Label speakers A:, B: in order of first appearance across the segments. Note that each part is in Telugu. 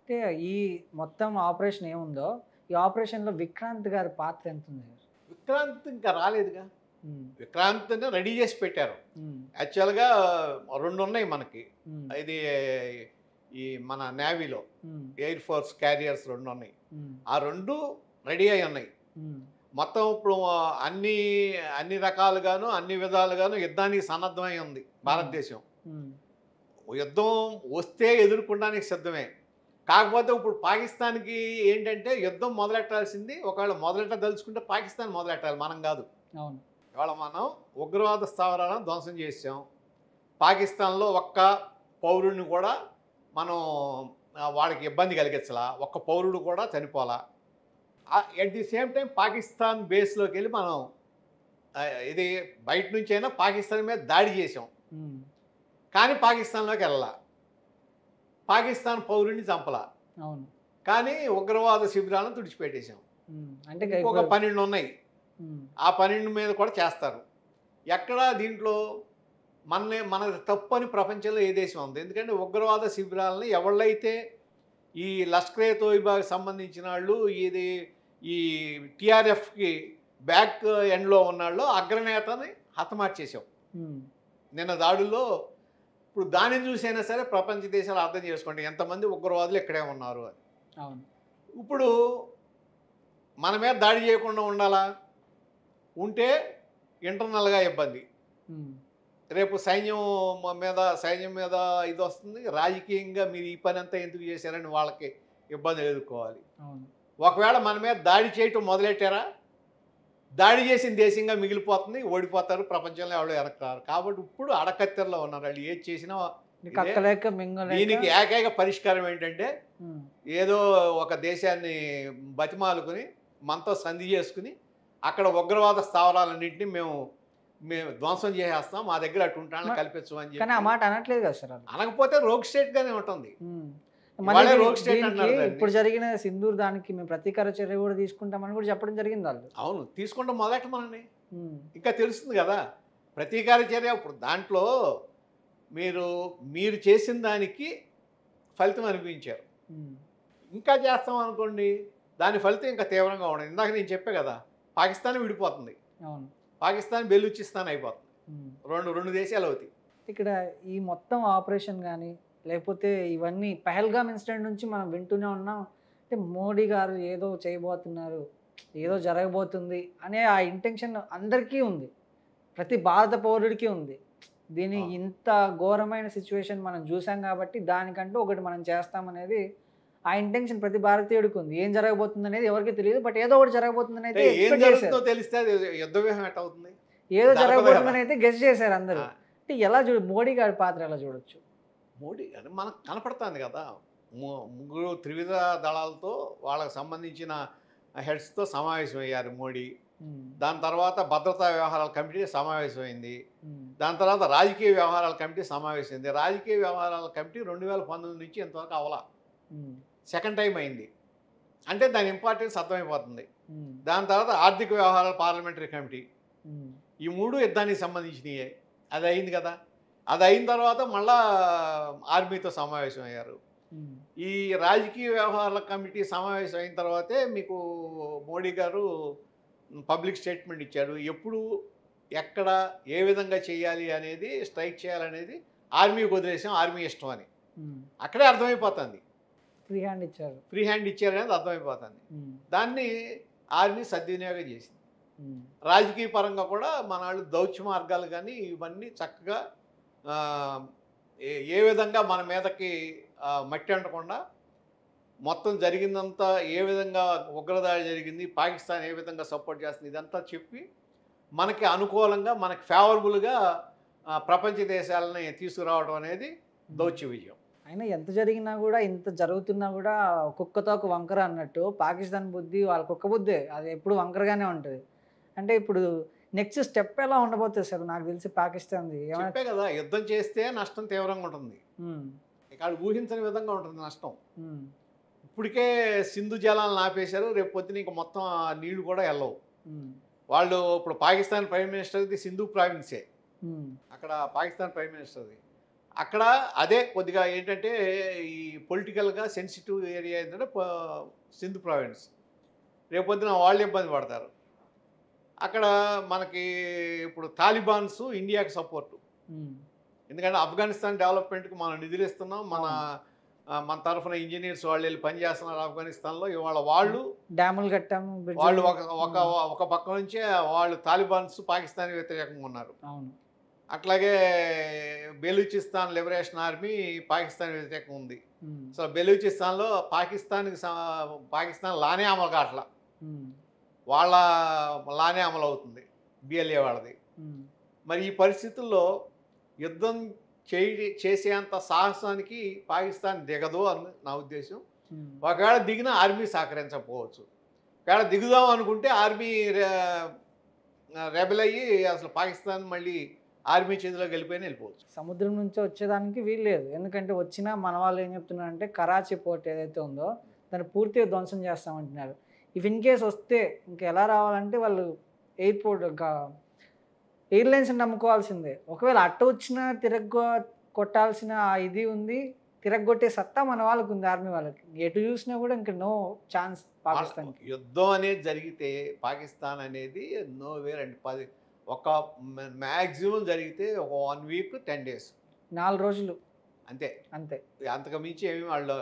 A: అంటే ఈ మొత్తం ఆపరేషన్ ఏముందో, ఈ ఆపరేషన్‌లో విక్రాంత్ గారి పాత్ర ఎంతుంది?
B: విక్రాంత్ ఇంకా రాలేదుగా.
A: హ్మ్.
B: విక్రాంత్‌ని రెడీ చేసి పెట్టారు.
A: హ్మ్.
B: యాక్చువల్‌గా 2 ఉన్నాయి మనకి.
A: హ్మ్.
B: ఇది ఈ మన నేవీలో
A: హ్మ్.
B: ఎయిర్ ఫోర్స్ క్యారియర్స్ 2 ఉన్నాయి.
A: హ్మ్.
B: ఆ 2 రెడీ అయ్యి ఉన్నాయి.
A: హ్మ్.
B: మొత్తం ఇప్పుడు అన్ని అన్ని రకాలుగాను, అన్ని విధాలుగాను యుద్ధానికి సన్నద్ధమై ఉంది
A: హ్మ్.
B: భారతదేశం.
A: హ్మ్.
B: యుద్ధం వస్తే ఎదుర్కొనడానికి సిద్ధమే. కాకపోతే ఇప్పుడు పాకిస్తాన్‌కి ఏంటంటే యుద్ధం మొదలెట్టాల్సింది ఒకవేళ మొదలెట్టదలుచుకుంటే పాకిస్తాన్ మొదలెట్టాలి. మనం గాదు.
A: అవును.
B: ఇవాళ మనం ఉగ్రవాద స్థావరాలను ధ్వంసం చేసాం. పాకిస్తాన్‌లో ఒక్క పౌరుడిని కూడా మనం వాడికి ఇబ్బంది కలిగించలా. ఒక్క పౌరుడు కూడా చనిపోలా. At the same time Pakistan బేస్‌లోకెళ్ళి మనం ఇది బయట నుంచైనా పాకిస్తాన్ మీద దాడి చేసాం.
A: హ్మ్.
B: కానీ పాకిస్తాన్‌లోకెళ్ళలా. పాకిస్తాన్ పౌరుడిని చంపలా.
A: అవును.
B: కానీ ఉగ్రవాద శిబిరాలను తుడిచిపెట్టేసాం.
A: హ్మ్. అంటే
B: ఇంకొక
A: ఇప్పుడు
B: 12 ఉన్నాయి.
A: హ్మ్.
B: ఆ 12 మీద కూడా చేస్తారు. ఎక్కడా దీంట్లో మనది తప్పని ప్రపంచంలో ఏ దేశం ఉంది. ఎందుకంటే ఉగ్రవాద శిబిరాలని ఎవళ్ళైతే ఈ లష్కరే తోయిబాకి సంబంధించిన ఆళ్ళు ఇది ఈ టీఆర్ఎఫ్‌కి బ్యాక్ ఎండ్‌లో ఉన్నాళ్ళు అగ్రనేతని హతమార్చేసాం.
A: హ్మ్.
B: నిన్న దాడుల్లో ఇప్పుడు దానిని చూసైనా సరే ప్రపంచ దేశాలు అర్థం చేసుకోండి ఎంతమంది ఉగ్రవాదులు ఇక్కడే ఉన్నారు అని.
A: అవును.
B: ఇప్పుడు మన మీద దాడి చేయకుండా ఉండాలా? ఉంటే ఇంటర్నల్‌గా ఇబ్బంది.
A: హ్మ్.
B: రేపు సైన్యం మీద ఇదొస్తుంది. రాజకీయంగా మీరు ఈ పనంతా ఎందుకు చేశారని వాళ్ళకి ఇబ్బందులు ఎదుర్కోవాలి.
A: అవును.
B: ఒకవేళ మన మీద దాడి చేయటం మొదలెట్టారా, దాడి చేసిన దేశంగా మిగిలిపోతుంది. ఓడిపోతారు. ప్రపంచంలో ఎవడు వెనక్కి రారు. కాబట్టి ఇప్పుడు అడకత్తెరలో ఉన్నారు. ఆళ్ళు ఏది చేసినా
A: నీకు
B: ఇదే.
A: అక్కలేక మింగలేక
B: దీనికి ఏకైక పరిష్కారం ఏంటంటే,
A: హ్మ్.
B: ఏదో ఒక దేశాన్ని బతిమాలుకుని, మనతో సంధి చేసుకొని, అక్కడ ఉగ్రవాద స్థావరాలన్నింటినీ మేము మేము ధ్వంసం చేసేస్తాం. మా దగ్గర అటుంటాళ్ళని
A: మ
B: కల్పించం అని
A: కానీ ఆ
B: చెప్పి
A: మాట అనట్లేదు కదా సార్ ఆళ్ళు.
B: అనకపోతే రోగ్ స్టేట్‌గానే ఉంటుంది.
A: హ్మ్. మళ్ళీ
B: ఇవాళే రోగ్ స్టేట్
A: దీనికి
B: అంటున్నారు దాన్ని.
A: ఇప్పుడు జరిగిన సింధూర్ దానికి మేము ప్రతీకార చర్య కూడా తీసుకుంటామని కూడా చెప్పడం జరిగిందాళ్ళు.
B: అవును. తీసుకుంటాం మొదలెట్టమనండి.
A: హ్మ్.
B: ఇంకా తెలుస్తుంది గదా! ప్రతీకార చర్య ఇప్పుడు దాంట్లో మీరు, మీరు చేసిన దానికి ఫలితం అనిపించారు.
A: హ్మ్.
B: ఇంకా చేస్తాం అనుకోండి, దాని ఫలితం ఇంకా తీవ్రంగా ఉండదు. ఇందాక నేను చెప్పా గదా! పాకిస్తాన్ విడిపోతుంది.
A: అవును.
B: పాకిస్తాన్ బెలూచిస్తాన్ అయిపోతుంది.
A: హ్మ్.
B: 2 దేశాలవుతాయి.
A: ఇక్కడ ఈ మొత్తం ఆపరేషన్ గాని, లేకపోతే ఇవన్నీ పహల్గామ్ ఇన్సిడెంట్ నుంచి మనం వింటూనే ఉన్నాం. అంటే మోడీ గారు ఏదో చేయబోతున్నారు, ఏదో
B: హ్మ్.
A: జరగబోతుంది అనే ఆ ఇంటెన్షన్ అందరికీ ఉంది. ప్రతి భారత పౌరుడికి ఉంది. దీని
B: అవును.
A: ఇంత ఘోరమైన సిట్యుయేషన్ మనం చూసాం కాబట్టి దానికంటూ ఒకటి మనం చేస్తామనేది ఆ ఇంటెన్షన్ ప్రతి భారతీయుడికి ఉంది. ఏం జరగబోతుందనేది ఎవరికీ తెలీదు. బట్ ఏదో ఒకటి జరగబోతుందనైతే
B: అంటే ఏం
A: ఎక్స్‌పెక్ట్
B: జరుగుతుందో
A: చేశారు.
B: తెలిస్తే అది యుద్ధ వ్యూహం ఎట్టవుతుంది?
A: ఏదో
B: జరగదు గదా!
A: జరగబోతుందనైతే గెస్ చేశారు అందరూ.
B: ఆ!
A: అంటే ఎలా మోడీ గారి పాత్ర ఎలా చూడొచ్చు?
B: మోడీ అని మనకు కనపడుతుంది కదా! ముగ్గురు త్రివిధ దళాలతో వాళ్ళకి సంబంధించిన హెడ్స్‌తో సమావేశమయ్యారు మోడీ.
A: హ్మ్.
B: దాని తర్వాత భద్రతా వ్యవహారాల కమిటీ సమావేశమైంది.
A: హ్మ్.
B: దాని తర్వాత రాజకీయ వ్యవహారాల కమిటీ సమావేశమైంది. రాజకీయ వ్యవహారాల కమిటీ 2019 నుంచి ఇంతవరకు అవ్వల.
A: హ్మ్.
B: సెకండ్ టైమ్ అయింది. అంటే దాని ఇంపార్టెన్స్ అర్థమైపోతుంది.
A: హ్మ్.
B: దాని తర్వాత ఆర్థిక వ్యవహారాల పార్లమెంటరీ కమిటీ.
A: హ్మ్.
B: ఈ 3 యుద్ధానికి సంబంధించినయే. అది అయింది కదా! అది అయిన తర్వాత మళ్ళా ఆర్మీతో సమావేశమయ్యారు.
A: హ్మ్.
B: ఈ రాజకీయ వ్యవహారాల కమిటీ సమావేశం అయిన తర్వాతే మీకు మోడీ గారు పబ్లిక్ స్టేట్మెంట్ ఇచ్చారు. ఎప్పుడు, ఎక్కడ, ఏ విధంగా చేయాలి అనేది స్ట్రైక్ చేయాలనేది ఆర్మీకి వదిలేసాం. ఆర్మీ ఇష్టం అని.
A: హ్మ్.
B: అక్కడే అర్థమైపోతుంది.
A: ఫ్రీ హ్యాండ్ ఇచ్చారు.
B: ఫ్రీ హ్యాండ్ ఇచ్చారనేది అర్థమైపోతుంది.
A: హ్మ్.
B: దాన్ని ఆర్మీ సద్వినియోగం చేసింది.
A: హ్మ్.
B: రాజకీయ పరంగా కూడా మనాళ్ళు దౌత్య మార్గాలు గానీ ఇవన్నీ చక్కగా ఆహ్, ఏ విధంగా మన మీదకి మట్టి అంటకుండా మొత్తం జరిగిందంతా ఏ విధంగా ఉగ్రదాడి జరిగింది, పాకిస్తాన్ ఏ విధంగా సపోర్ట్ చేస్తుంది ఇదంతా చెప్పి మనకి అనుకూలంగా, మనకి ఫేవరబుల్‌గా ప్రపంచ దేశాలని తీసుకురావడం అనేది
A: హ్మ్.
B: దౌత్య విజయం.
A: అయినా ఎంత జరిగినా గూడా, ఇంత జరుగుతున్నా గూడా కుక్క తోక వంకర అన్నట్టు పాకిస్తాన్ బుద్ధి వాళ్ళ కుక్క బుద్దే. అది ఎప్పుడు వంకరగానే ఉంటది. అంటే ఇప్పుడు నెక్స్ట్ స్టెప్ ఎలా ఉండబోతది సార్? నాకు తెలిసి పాకిస్తాన్‌ది ఏమైనా
B: చెప్పా కదా! యుద్ధం చేస్తే నష్టం తీవ్రంగా ఉంటుంది.
A: హ్మ్.
B: ఇక ఆళ్ళు ఊహించని విధంగా ఉంటుంది నష్టం.
A: హ్మ్.
B: ఇప్పటికే సింధు జలాలను ఆపేశారు. రేపు పొద్దున ఇంక మొత్తం ఆ నీళ్లు కూడా ఎల్లవు.
A: హ్మ్.
B: వాళ్ళు ఇప్పుడు పాకిస్తాన్ ప్రైమ్ మినిస్టర్‌ది సింధు ప్రావిన్సే.
A: హ్మ్.
B: అక్కడ పాకిస్తాన్ ప్రైమ్ మినిస్టర్‌ది. అక్కడ అదే కొద్దిగా ఏంటంటే ఈ పొలిటికల్గా సెన్సిటివ్ ఏరియా ఏంటంటే సింధ్ ప్రావిన్స్. రేపొద్దున వాళ్ళు ఇబ్బంది పడతారు. అక్కడ మనకి ఇప్పుడు తాలిబాన్స్ ఇండియాకి సపోర్టు.
A: ఉమ్,
B: ఎందుకంటే ఆఫ్ఘనిస్తాన్ డెవలప్మెంట్కి మనం నిధులు ఇస్తున్నాం.
A: అవును.
B: మన తరఫున ఇంజనీర్స్ వాళ్ళు వెళ్ళి పనిచేస్తున్నారు ఆఫ్ఘనిస్తాన్లో. ఇవాళ వాళ్ళు
A: డ్యాములు కట్టాము,
B: వాళ్ళు
A: బ్రిడ్జిలు.
B: ఒక ఒక ఒక పక్క నుంచే వాళ్ళు తాలిబాన్స్ పాకిస్తాన్ వ్యతిరేకంగా ఉన్నారు.
A: అవును.
B: అట్లాగే బెలూచిస్తాన్ లిబరేషన్ ఆర్మీ పాకిస్తాన్ వ్యతిరేకంగా ఉంది.
A: ఉమ్,
B: సో బెలూచిస్తాన్లో పాకిస్తాన్ లానే అమలు కావట్లా,
A: ఉమ్,
B: వాళ్ళ లానే అమలు అవుతుంది బిఎల్ఏ వాళ్ళది.
A: ఉమ్,
B: మరి ఈ పరిస్థితుల్లో యుద్ధం చేసేంత సాహసానికి పాకిస్తాన్ దిగదు అని నా ఉద్దేశం.
A: ఉమ్,
B: ఒకవేళ దిగిన ఆర్మీ సహకరించకపోవచ్చు. ఒకవేళ దిగుదాం అనుకుంటే ఆర్మీ రెబెల్ అయ్యి అసలు పాకిస్తాన్ మళ్ళీ ఆర్మీ చేతిలోకి వెళ్ళిపోవచ్చు.
A: సముద్రం నుంచి వచ్చేదానికి వీలు లేదు. ఎందుకంటే వచ్చినా మన వాళ్ళు ఏం చెప్తున్నారంటే కరాచీ పోర్ట్ ఏదైతే ఉందో దాన్ని పూర్తిగా ధ్వంసం చేస్తామంటున్నారు. ఇఫ్ ఇన్ కేస్ వస్తే ఇంకా ఎలా రావాలంటే వాళ్ళు ఎయిర్పోర్ట్ ఇంకా ఎయిర్లైన్స్ నమ్ముకోవాల్సిందే. ఒకవేళ అట్ట వచ్చినా కొట్టాల్సిన ఇది ఉంది, తిరగొట్టే సత్తా మన వాళ్ళకు ఉంది, ఆర్మీ వాళ్ళకి. ఎటు చూసినా కూడా ఇంకా నో ఛాన్స్ పాకిస్తాన్కి.
B: యుద్ధం అనేది జరిగితే పాకిస్తాన్ అనేది నో వేర్ అండి. ఒక మ్యాక్సిమం జరిగితే ఒక 1 వీక్ 10 days
A: 4 రోజులు
B: అంతే.
A: అంతే.
B: అంతకు మించి ఏమి వాళ్ళు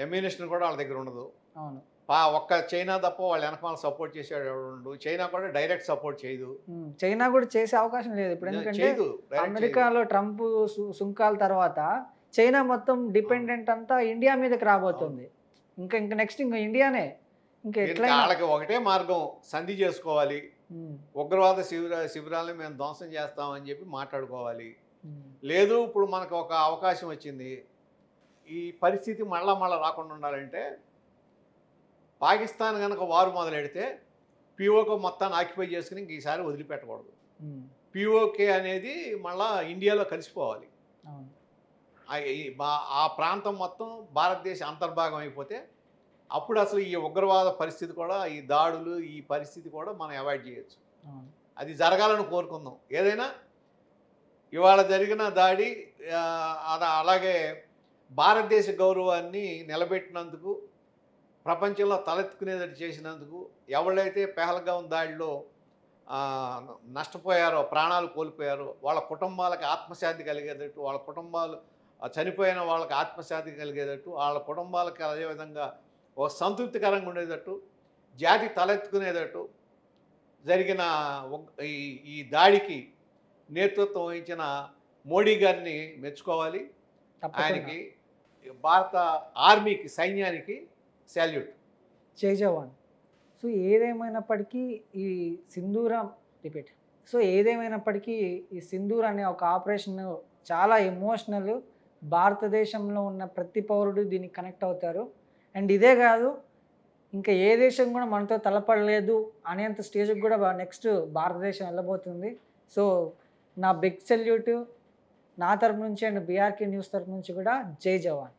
B: ఎమ్యూనిషన్ కూడా వాళ్ళ దగ్గర ఉండదు.
A: అవును.
B: ఒక్క చైనా తప్ప వాళ్ళు వెనకాల సపోర్ట్ చేసేవాడు ఎవడు ఉండడు. చైనా కూడా డైరెక్ట్ సపోర్ట్ చేయదు.
A: చైనా కూడా చేసే అవకాశం లేదు ఇప్పుడు. ఎందుకంటే
B: చేయదు, direct
A: అమెరికాలో ట్రంప్ సుంకాల తర్వాత చైనా మొత్తం డిపెండెంట్ అంతా ఇండియా మీదకి రాబోతుంది. ఇంకా ఇంకా నెక్స్ట్ ఇంకా ఇండియానే. ఇంకా
B: చేయదు.
A: ఎట్లా
B: వాళ్ళకి ఒకటే మార్గం, సంధి చేసుకోవాలి. ఉగ్రవాద శిబిరాలను మేము ధ్వంసం చేస్తామని చెప్పి మాట్లాడుకోవాలి. లేదు ఇప్పుడు మనకు ఒక అవకాశం వచ్చింది, ఈ పరిస్థితి మళ్ళా రాకుండా ఉండాలంటే పాకిస్తాన్ కనుక వారు మొదలెడితే పిఓకే మొత్తాన్ని ఆక్యుపై చేసుకుని ఇంక ఈసారి వదిలిపెట్టకూడదు. పిఓకే అనేది మళ్ళా ఇండియాలో కలిసిపోవాలి. ఆ ప్రాంతం మొత్తం భారతదేశ అంతర్భాగం అయిపోతే అప్పుడు అసలు ఈ ఉగ్రవాద పరిస్థితి కూడా, ఈ దాడులు, ఈ పరిస్థితి కూడా మనం అవాయిడ్ చేయొచ్చు. అది జరగాలని కోరుకుందాం. ఏదైనా ఇవాళ జరిగిన దాడి అలాగే భారతదేశ గౌరవాన్ని నిలబెట్టినందుకు, ప్రపంచంలో తలెత్తుకునేటట్టు చేసినందుకు, ఎవరైతే పెహల్గాం దాడిలో నష్టపోయారో, ప్రాణాలు కోల్పోయారో వాళ్ళ కుటుంబాలకు ఆత్మశాంతి కలిగేటట్టు, వాళ్ళ కుటుంబాలు చనిపోయిన వాళ్ళకి ఆత్మశాంతి కలిగేటట్టు, వాళ్ళ కుటుంబాలకు అదేవిధంగా ఒక సంతృప్తికరంగా ఉండేటట్టు, జాతి తలెత్తుకునేటట్టు జరిగిన ఈ దాడికి నేతృత్వం వహించిన మోడీ గారిని మెచ్చుకోవాలి. ఆయనకి, భారత ఆర్మీకి, సైన్యానికి సాల్యూట్.
A: జై జవాన్. సో ఏదేమైనప్పటికీ ఈ సింధూర్ అనే ఒక ఆపరేషన్ చాలా ఎమోషనల్. భారతదేశంలో ఉన్న ప్రతి పౌరుడు దీనికి కనెక్ట్ అవుతారు. అండ్ ఇదే కాదు, ఇంకా ఏ దేశం కూడా మనతో తలపడలేదు అనేంత స్టేజ్కి కూడా నెక్స్ట్ భారతదేశం వెళ్ళబోతుంది. సో నా బిగ్ సెల్యూట్ నా తరపు నుంచి అండ్ బీఆర్కే న్యూస్ తరపు నుంచి కూడా జై జవాన్.